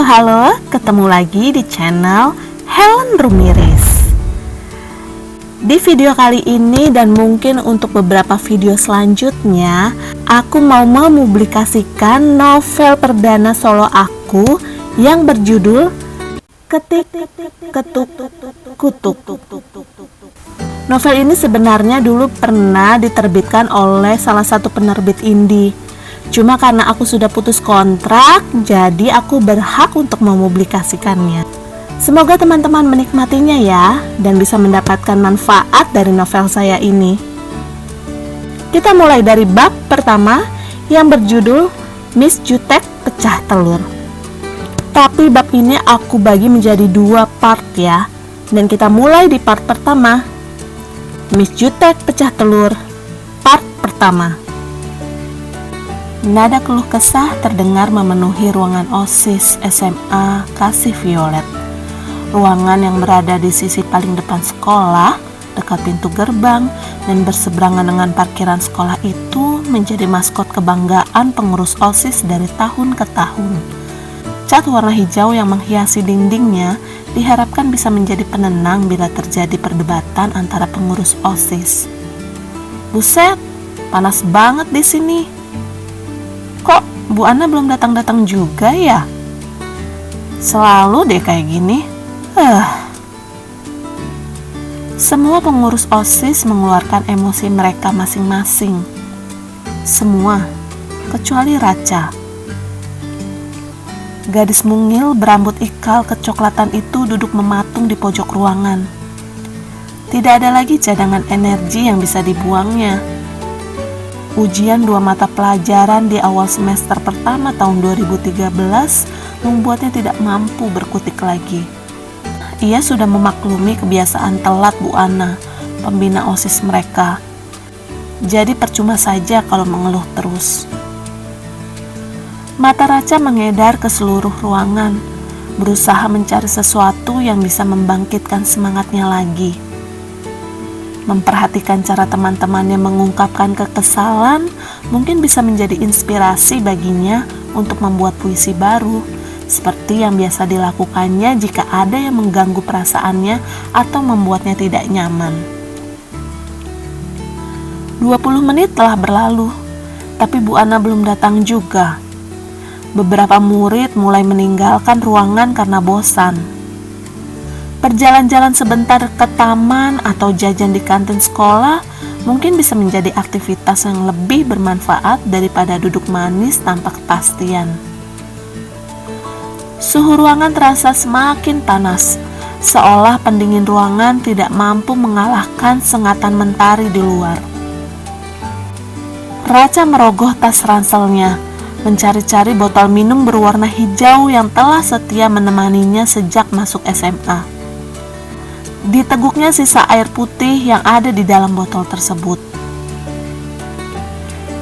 Halo, ketemu lagi di channel Helen Rumiris. Di video kali ini dan mungkin untuk beberapa video selanjutnya, aku mau mempublikasikan novel perdana solo aku yang berjudul Ketik Ketuk Kutuk. Novel ini sebenarnya dulu pernah diterbitkan oleh salah satu penerbit indie. Cuma karena aku sudah putus kontrak, jadi aku berhak untuk mempublikasikannya. Semoga teman-teman menikmatinya ya, dan bisa mendapatkan manfaat dari novel saya ini. Kita mulai dari bab pertama yang berjudul Miss Jutek Pecah Telur. Tapi bab ini aku bagi menjadi 2 part ya. Dan kita mulai di part pertama, Miss Jutek Pecah Telur, part pertama. Nada keluh kesah terdengar memenuhi ruangan OSIS SMA Kasih Violet. Ruangan yang berada di sisi paling depan sekolah, dekat pintu gerbang, dan berseberangan dengan parkiran sekolah itu menjadi maskot kebanggaan pengurus OSIS dari tahun ke tahun. Cat warna hijau yang menghiasi dindingnya diharapkan bisa menjadi penenang bila terjadi perdebatan antara pengurus OSIS. Buset, panas banget di sini. Kok Bu Ana belum datang-datang juga ya? Selalu deh kayak gini. Semua pengurus OSIS mengeluarkan emosi mereka masing-masing. Semua, kecuali Raca. Gadis mungil berambut ikal kecoklatan itu duduk mematung di pojok ruangan. Tidak ada lagi cadangan energi yang bisa dibuangnya. Ujian 2 mata pelajaran di awal semester pertama tahun 2013 membuatnya tidak mampu berkutik lagi. Ia sudah memaklumi kebiasaan telat Bu Ana, pembina OSIS mereka. Jadi percuma saja kalau mengeluh terus. Mata Raca mengedar ke seluruh ruangan, berusaha mencari sesuatu yang bisa membangkitkan semangatnya lagi. Memperhatikan cara teman-temannya mengungkapkan kekesalan mungkin bisa menjadi inspirasi baginya untuk membuat puisi baru, seperti yang biasa dilakukannya jika ada yang mengganggu perasaannya atau membuatnya tidak nyaman. 20 menit telah berlalu, tapi Bu Ana belum datang juga. Beberapa murid mulai meninggalkan ruangan karena bosan. Berjalan-jalan sebentar ke taman atau jajan di kantin sekolah mungkin bisa menjadi aktivitas yang lebih bermanfaat daripada duduk manis tanpa kepastian. Suhu ruangan terasa semakin panas, seolah pendingin ruangan tidak mampu mengalahkan sengatan mentari di luar. Raca merogoh tas ranselnya, mencari-cari botol minum berwarna hijau yang telah setia menemaninya sejak masuk SMA. Diteguknya sisa air putih yang ada di dalam botol tersebut.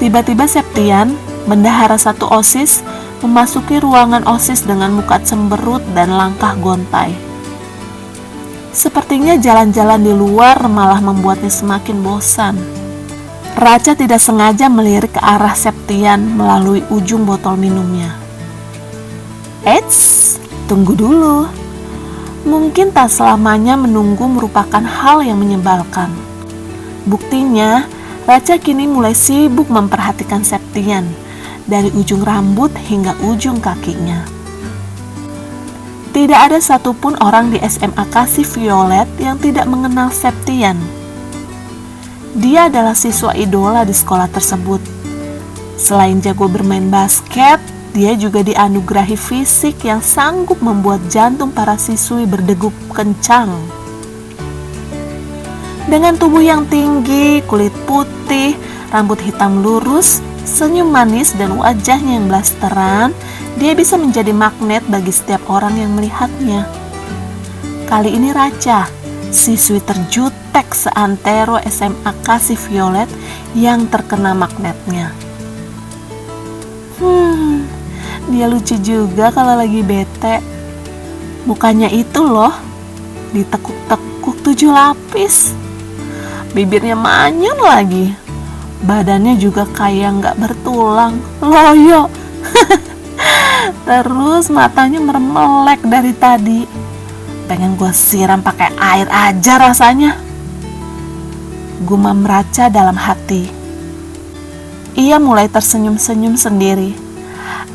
Tiba-tiba Septian, bendahara 1 OSIS, memasuki ruangan OSIS dengan muka cemberut dan langkah gontai. Sepertinya jalan-jalan di luar malah membuatnya semakin bosan. Raca tidak sengaja melirik ke arah Septian melalui ujung botol minumnya. Eits, tunggu dulu. Mungkin tak selamanya menunggu merupakan hal yang menyebalkan. Buktinya, Raca kini mulai sibuk memperhatikan Septian, dari ujung rambut hingga ujung kakinya. Tidak ada satupun orang di SMA Kasih Violet yang tidak mengenal Septian. Dia adalah siswa idola di sekolah tersebut. Selain jago bermain basket, dia juga dianugerahi fisik yang sanggup membuat jantung para siswi berdegup kencang. Dengan tubuh yang tinggi, kulit putih, rambut hitam lurus, senyum manis, dan wajahnya yang blasteran, dia bisa menjadi magnet bagi setiap orang yang melihatnya. Kali ini Raca, siswi terjutek seantero SMA Kasih Violet yang terkena magnetnya. Dia lucu juga kalau lagi bete. Mukanya itu loh, ditekuk-tekuk 7 lapis. Bibirnya manyun lagi. Badannya juga kayak nggak bertulang, loyo. Terus matanya meremelek dari tadi. Pengen gue siram pakai air aja rasanya. Gumam Raca dalam hati. Ia mulai tersenyum-senyum sendiri.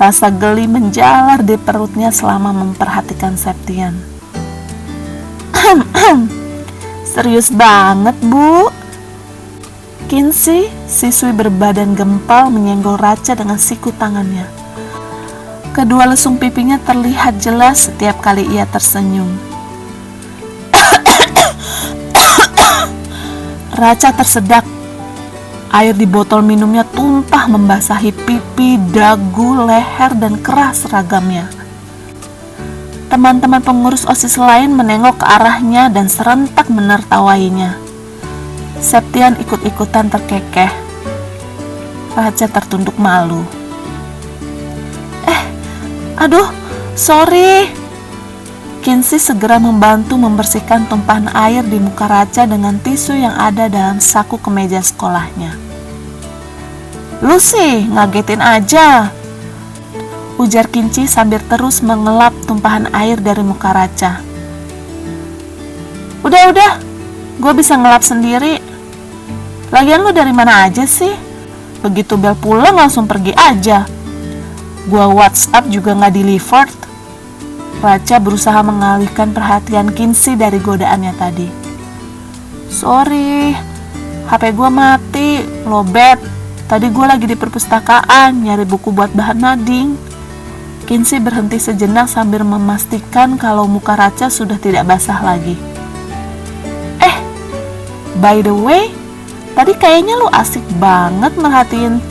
Rasa geli menjalar di perutnya selama memperhatikan Septian. Serius banget, Bu. Kinsey, siswi berbadan gempal, menyenggol Raca dengan siku tangannya. Kedua lesung pipinya terlihat jelas setiap kali ia tersenyum. Raca tersedak. Air di botol minumnya tumpah membasahi pipi, dagu, leher, dan kerah seragamnya. Teman-teman pengurus OSIS lain menengok ke arahnya dan serentak menertawainya. Septian ikut-ikutan terkekeh. Raca tertunduk malu. Aduh, sorry. Kinsey segera membantu membersihkan tumpahan air di muka Raca dengan tisu yang ada dalam saku kemeja sekolahnya. Lu sih, ngagetin aja, ujar Kinsey sambil terus mengelap tumpahan air dari muka Raca. Udah, gue bisa ngelap sendiri. Lagian lu dari mana aja sih? Begitu bel pulang langsung pergi aja. Gue WhatsApp juga gak delivered. Raca berusaha mengalihkan perhatian Kinsey dari godaannya tadi. Sorry, HP gue mati, lowbat. Tadi gue lagi di perpustakaan nyari buku buat bahan nading. Kinsey berhenti sejenak sambil memastikan kalau muka Raca sudah tidak basah lagi. By the way, tadi kayaknya lu asik banget merhatiin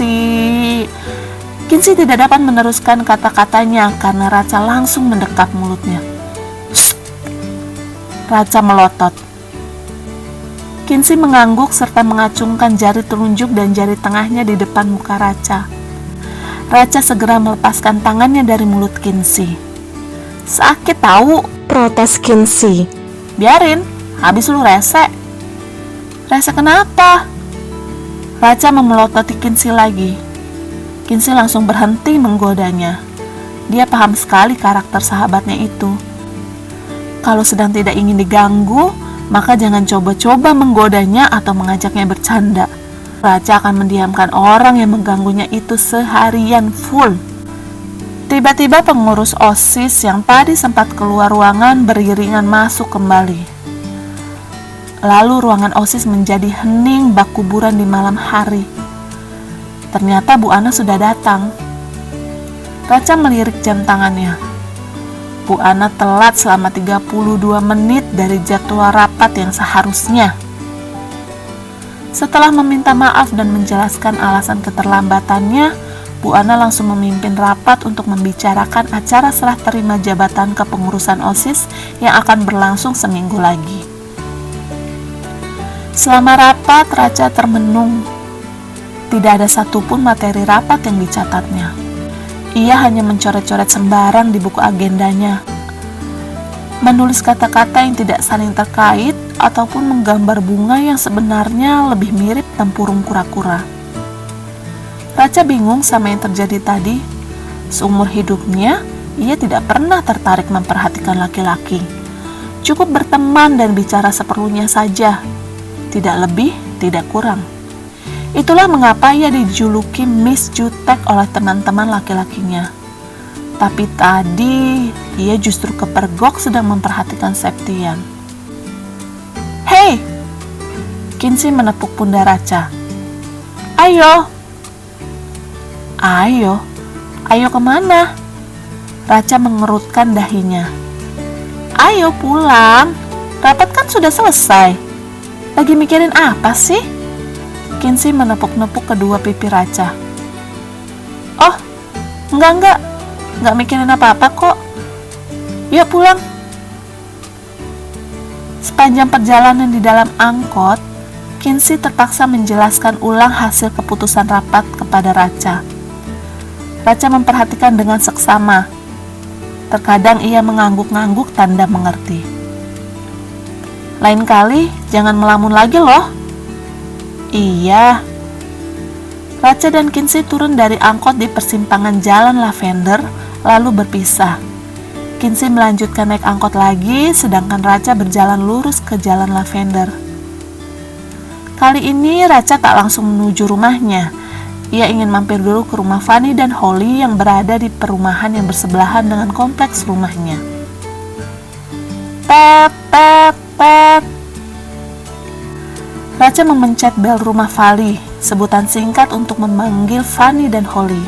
Kinsey tidak dapat meneruskan kata-katanya karena Raca langsung mendekat mulutnya. Shh! Raca melotot. Kinsey mengangguk serta mengacungkan jari telunjuk dan jari tengahnya di depan muka Raca. Raca segera melepaskan tangannya dari mulut Kinsey. Sakit tahu, protes Kinsey. Biarin, habis lu rese. Rese kenapa? Raca memelototi Kinsey lagi. Kinsey langsung berhenti menggodanya. Dia paham sekali karakter sahabatnya itu. Kalau sedang tidak ingin diganggu, maka jangan coba-coba menggodanya atau mengajaknya bercanda. Raca akan mendiamkan orang yang mengganggunya itu seharian full. Tiba-tiba pengurus OSIS yang tadi sempat keluar ruangan beriringan masuk kembali. Lalu ruangan OSIS menjadi hening bak kuburan di malam hari. Ternyata Bu Ana sudah datang. Raca melirik jam tangannya. Bu Ana telat selama 32 menit dari jadwal rapat yang seharusnya. Setelah meminta maaf dan menjelaskan alasan keterlambatannya, Bu Ana langsung memimpin rapat untuk membicarakan acara serah terima jabatan kepengurusan OSIS yang akan berlangsung seminggu lagi. Selama rapat, Raca termenung. Tidak ada satupun materi rapat yang dicatatnya. Ia hanya mencoret-coret sembarang di buku agendanya, menulis kata-kata yang tidak saling terkait ataupun menggambar bunga yang sebenarnya lebih mirip tempurung kura-kura. Raca bingung sama yang terjadi tadi. Seumur hidupnya, ia tidak pernah tertarik memperhatikan laki-laki. Cukup berteman dan bicara seperlunya saja. Tidak lebih, tidak kurang. Itulah mengapa ia dijuluki Miss Jutek oleh teman-teman laki-lakinya. Tapi tadi ia justru kepergok sedang memperhatikan Septian. Hei! Kinsey menepuk pundak Raca. Ayo kemana? Raca mengerutkan dahinya. Ayo pulang, rapat kan sudah selesai. Lagi mikirin apa sih? Kinsey menepuk-nepuk kedua pipi Raca. Oh, enggak mikirin apa-apa kok. Yuk pulang. Sepanjang perjalanan di dalam angkot, Kinsey terpaksa menjelaskan ulang hasil keputusan rapat kepada Raca. Raca memperhatikan dengan seksama. Terkadang ia mengangguk-ngangguk tanda mengerti. Lain kali jangan melamun lagi loh. Iya. Raca dan Kinsey turun dari angkot di persimpangan Jalan Lavender lalu berpisah. Kinsey melanjutkan naik angkot lagi, sedangkan Racha berjalan lurus ke Jalan Lavender. Kali ini Racha tak langsung menuju rumahnya. Ia ingin mampir dulu ke rumah Fanny dan Holly yang berada di perumahan yang bersebelahan dengan kompleks rumahnya. Pet, pet, pet. Racha memencet bel rumah Fanny, sebutan singkat untuk memanggil Fanny dan Holly.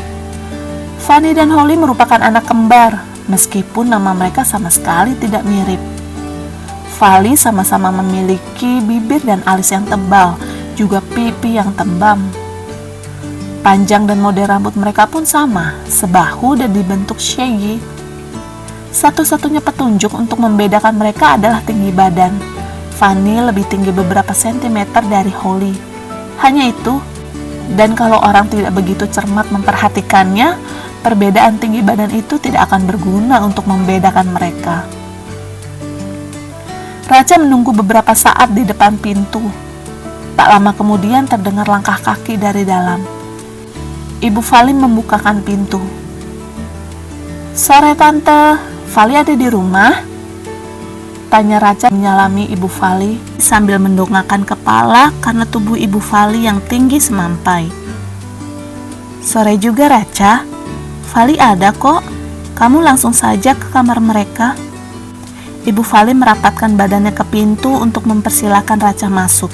Fanny dan Holly merupakan anak kembar, meskipun nama mereka sama sekali tidak mirip. Fanny sama-sama memiliki bibir dan alis yang tebal, juga pipi yang tembam. Panjang dan model rambut mereka pun sama, sebahu dan dibentuk shaggy. Satu-satunya petunjuk untuk membedakan mereka adalah tinggi badan. Fanny lebih tinggi beberapa sentimeter dari Holly. Hanya itu, dan kalau orang tidak begitu cermat memperhatikannya, perbedaan tinggi badan itu tidak akan berguna untuk membedakan mereka. Racha menunggu beberapa saat di depan pintu. Tak lama kemudian terdengar langkah kaki dari dalam. Ibu Fanny membukakan pintu. "Sore Tante, Fanny ada di rumah?" tanya Racha menyalami Ibu Fanny sambil mendongakkan kepala karena tubuh Ibu Fanny yang tinggi semampai. "Sore juga Racha, Fanny ada kok, kamu langsung saja ke kamar mereka." Ibu Fanny merapatkan badannya ke pintu untuk mempersilahkan Racha masuk.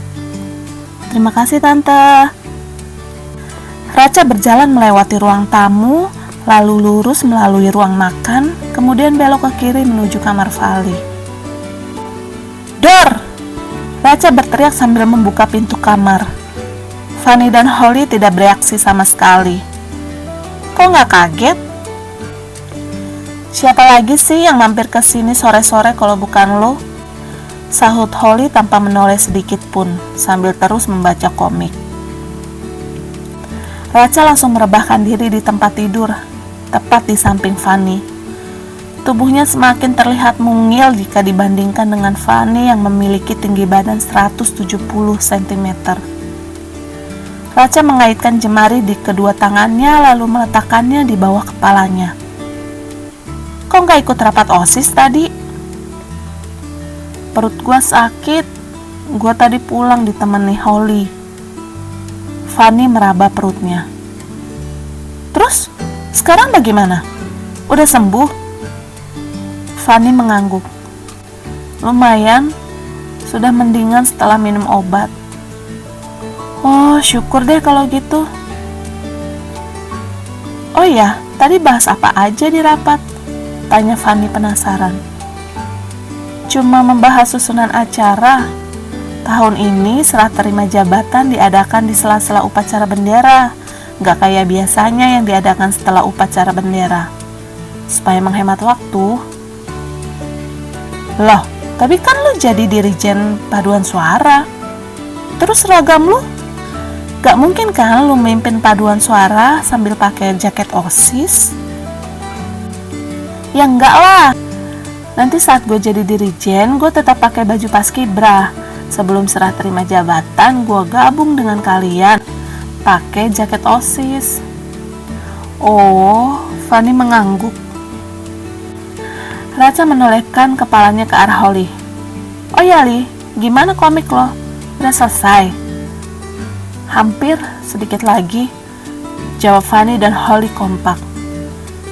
"Terima kasih Tante." Racha berjalan melewati ruang tamu, lalu lurus melalui ruang makan, kemudian belok ke kiri menuju kamar Fanny. "Dor!" Racha berteriak sambil membuka pintu kamar. Fanny dan Holly tidak bereaksi sama sekali. "Kok nggak kaget? Siapa lagi sih yang mampir ke sini sore-sore kalau bukan lo?" sahut Holly tanpa menoleh sedikit pun, sambil terus membaca komik. Racha langsung merebahkan diri di tempat tidur, tepat di samping Fanny. Tubuhnya semakin terlihat mungil jika dibandingkan dengan Fanny yang memiliki tinggi badan 170 cm. Racha mengaitkan jemari di kedua tangannya lalu meletakkannya di bawah kepalanya. "Kok nggak ikut rapat OSIS tadi?" "Perut gua sakit, gua tadi pulang ditemani Holly." Fanny meraba perutnya. "Terus, sekarang bagaimana? Udah sembuh?" Fanny mengangguk. "Lumayan, sudah mendingan setelah minum obat." "Oh, syukur deh kalau gitu." "Oh iya, tadi bahas apa aja di rapat?" tanya Fanny penasaran. "Cuma membahas susunan acara. Tahun ini serah terima jabatan diadakan di sela-sela upacara bendera, gak kayak biasanya yang diadakan setelah upacara bendera, supaya menghemat waktu." "Loh, tapi kan lu jadi dirijen paduan suara. Terus seragam lu? Gak mungkin kan lu memimpin paduan suara sambil pakai jaket OSIS?" "Ya enggak lah. Nanti saat gue jadi dirijen, gue tetap pakai baju paskibra. Sebelum serah terima jabatan, gue gabung dengan kalian, pakai jaket OSIS." "Oh," Fanny mengangguk. Racha menolehkan kepalanya ke arah Holly. "Oh ya Li, gimana komik lo? Udah selesai?" "Hampir, sedikit lagi," jawab Fanny dan Holly kompak.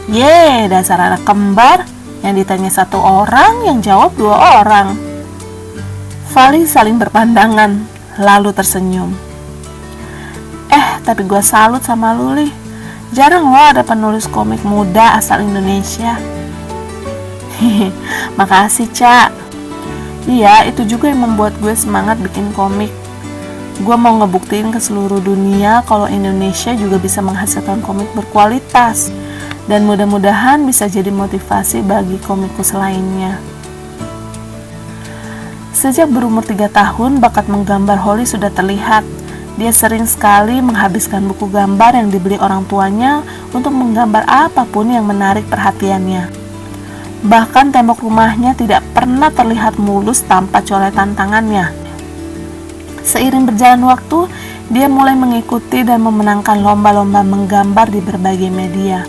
"Ye, dasar anak kembar, yang ditanya satu orang, yang jawab dua orang." Fanny saling berpandangan, lalu tersenyum. Tapi gue salut sama lu, Li. Jarang lo ada penulis komik muda asal Indonesia." "Makasih, Ca. Iya, itu juga yang membuat gue semangat bikin komik. Gue mau ngebuktiin ke seluruh dunia kalau Indonesia juga bisa menghasilkan komik berkualitas. Dan mudah-mudahan bisa jadi motivasi bagi komikus lainnya." Sejak berumur 3 tahun, bakat menggambar Holly sudah terlihat. Dia sering sekali menghabiskan buku gambar yang dibeli orang tuanya untuk menggambar apapun yang menarik perhatiannya. Bahkan tembok rumahnya tidak pernah terlihat mulus tanpa coretan tangannya. Seiring berjalan waktu, dia mulai mengikuti dan memenangkan lomba-lomba menggambar di berbagai media.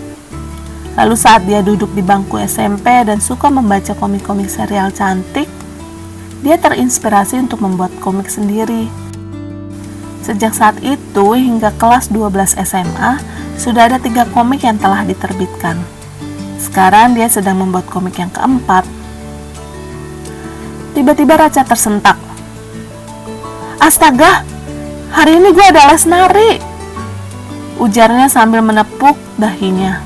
Lalu saat dia duduk di bangku SMP dan suka membaca komik-komik serial cantik, dia terinspirasi untuk membuat komik sendiri. Sejak saat itu hingga kelas 12 SMA, sudah ada 3 komik yang telah diterbitkan. Sekarang dia sedang membuat komik yang keempat. Tiba-tiba Raca tersentak. "Astaga, hari ini gue ada les nari," ujarnya sambil menepuk dahinya.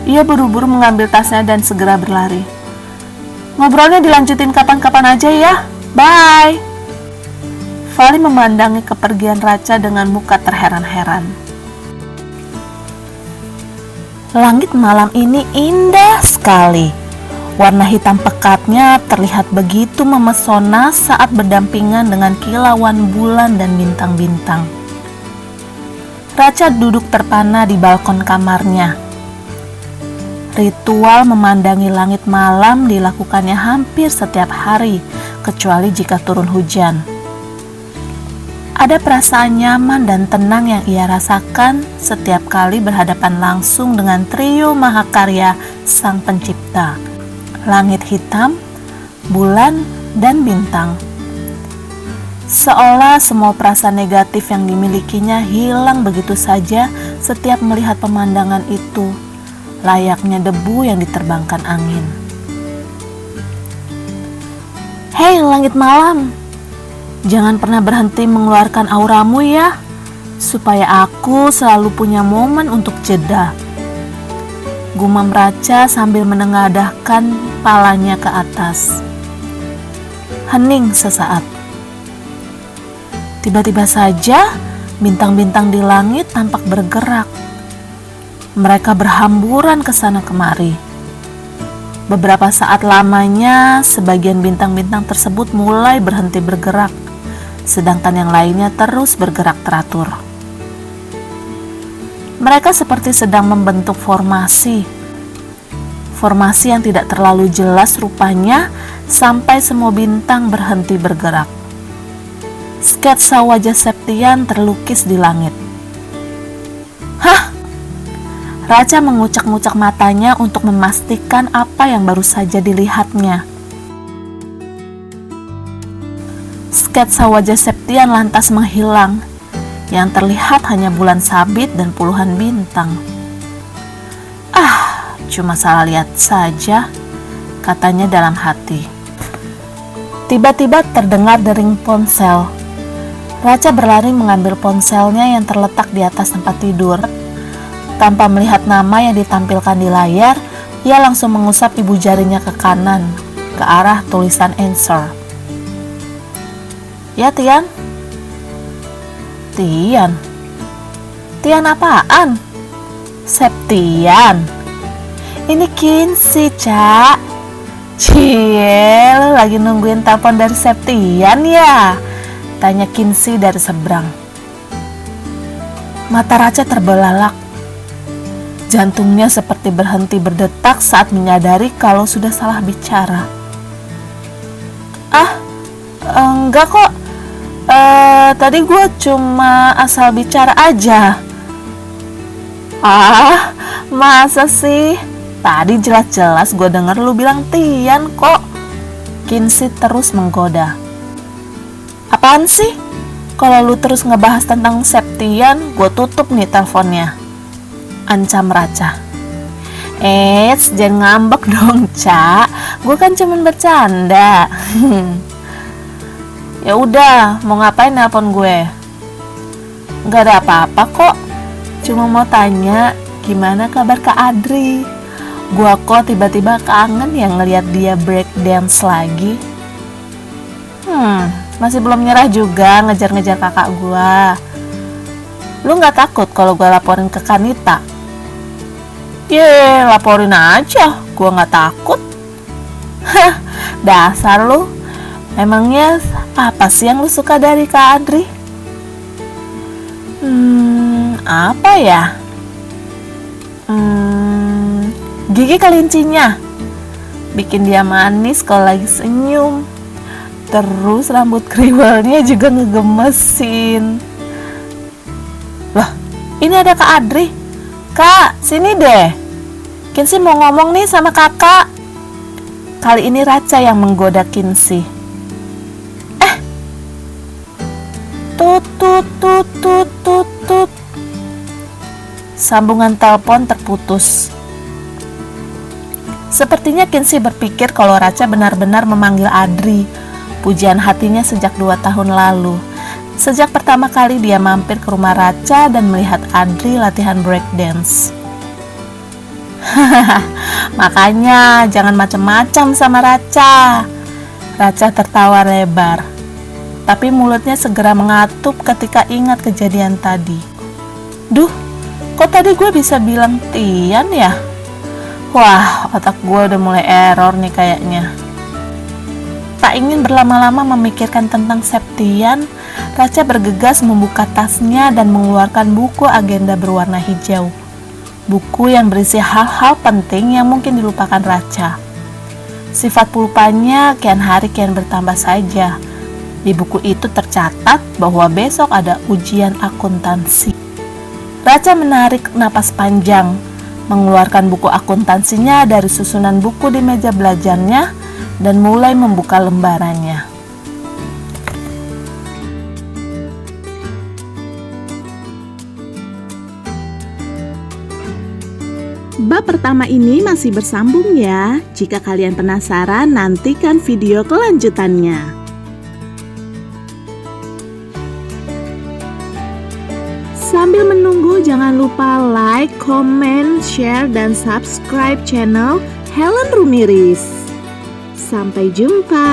Ia buru-buru mengambil tasnya dan segera berlari. "Ngobrolnya dilanjutin kapan-kapan aja ya, bye." Vali memandangi kepergian Raca dengan muka terheran-heran. Langit malam ini indah sekali. Warna hitam pekatnya terlihat begitu memesona saat berdampingan dengan kilauan bulan dan bintang-bintang. Raca duduk terpana di balkon kamarnya. Ritual memandangi langit malam dilakukannya hampir setiap hari, kecuali jika turun hujan. Ada perasaan nyaman dan tenang yang ia rasakan setiap kali berhadapan langsung dengan trio mahakarya Sang Pencipta, langit hitam, bulan, dan bintang. Seolah semua perasaan negatif yang dimilikinya hilang begitu saja setiap melihat pemandangan itu, layaknya debu yang diterbangkan angin. "Hei langit malam, jangan pernah berhenti mengeluarkan auramu ya, supaya aku selalu punya momen untuk jeda," gumam Raca sambil menengadahkan palanya ke atas. Hening sesaat. Tiba-tiba saja bintang-bintang di langit tampak bergerak. Mereka berhamburan ke sana kemari. Beberapa saat lamanya, sebagian bintang-bintang tersebut mulai berhenti bergerak, sedangkan yang lainnya terus bergerak teratur. Mereka seperti sedang membentuk formasi. Formasi yang tidak terlalu jelas rupanya sampai semua bintang berhenti bergerak. Sketsa wajah Septian terlukis di langit. "Hah?" Raca mengucak-ngucak matanya untuk memastikan apa yang baru saja dilihatnya. Sketsa wajah Septian lantas menghilang. Yang terlihat hanya bulan sabit dan puluhan bintang. "Ah, cuma salah lihat saja," katanya dalam hati. Tiba-tiba terdengar dering ponsel. Raca berlari mengambil ponselnya yang terletak di atas tempat tidur. Tanpa melihat nama yang ditampilkan di layar, ia langsung mengusap ibu jarinya ke kanan, ke arah tulisan answer. "Ya, Tian?" "Tian? Tian apaan?" "Septian. Ini Kinsey, Cak." "Cie, lu lagi nungguin telepon dari Septian ya?" tanya Kinsey dari seberang. Mata Raca terbelalak. Jantungnya seperti berhenti berdetak saat menyadari kalau sudah salah bicara. Enggak kok. Tadi gue cuma asal bicara aja." "Ah, masa sih? Tadi jelas-jelas gue denger lu bilang Tian kok." Kinsey terus menggoda. "Apaan sih? Kalau lu terus ngebahas tentang Septian, gue tutup nih teleponnya," ancam Raca. Jangan ngambek dong, Cak. Gue kan cuma bercanda." "Ya udah, mau ngapain nelpon gue?" "Gak ada apa-apa kok. Cuma mau tanya gimana kabar Kak Adri. Gua kok tiba-tiba kangen yang ngeliat dia break dance lagi." Masih belum nyerah juga ngejar-ngejar kakak gua. "Lu gak takut kalau gue laporin ke Kanita?" "Laporin aja, gue gak takut." "Hah, dasar lu. Emangnya apa sih yang lu suka dari Kak Adri?" Apa ya? Gigi kelincinya. Bikin dia manis kalau lagi senyum. Terus rambut kriwelnya juga ngegemesin. Loh, ini ada Kak Adri. Kak, sini deh. Kinsey mau ngomong nih sama kakak. Kali ini Racha yang menggoda Kinsey. Tut tut tut tut tut tut. Sambungan telepon terputus. Sepertinya Kinsey berpikir kalau Racha benar-benar memanggil Adri, pujian hatinya sejak 2 tahun lalu. Sejak pertama kali dia mampir ke rumah Racha dan melihat Adri latihan breakdance. Makanya jangan macam-macam sama Racha. Racha tertawa lebar, tapi mulutnya segera mengatup ketika ingat kejadian tadi. Duh, kok tadi gue bisa bilang Tian ya? Wah, otak gue udah mulai error nih kayaknya. Tak ingin berlama-lama memikirkan tentang Septian, Racha bergegas membuka tasnya dan mengeluarkan buku agenda berwarna hijau. Buku yang berisi hal-hal penting yang mungkin dilupakan Racha. Sifat pelupanya kian hari kian bertambah saja. Di buku itu tercatat bahwa besok ada ujian akuntansi. Racha menarik napas panjang, mengeluarkan buku akuntansinya dari susunan buku di meja belajarnya dan mulai membuka lembarannya. Bab pertama ini masih bersambung ya. Jika kalian penasaran, nantikan video kelanjutannya. Sambil menunggu, jangan lupa like, comment, share, dan subscribe channel Helen Rumiris. Sampai jumpa.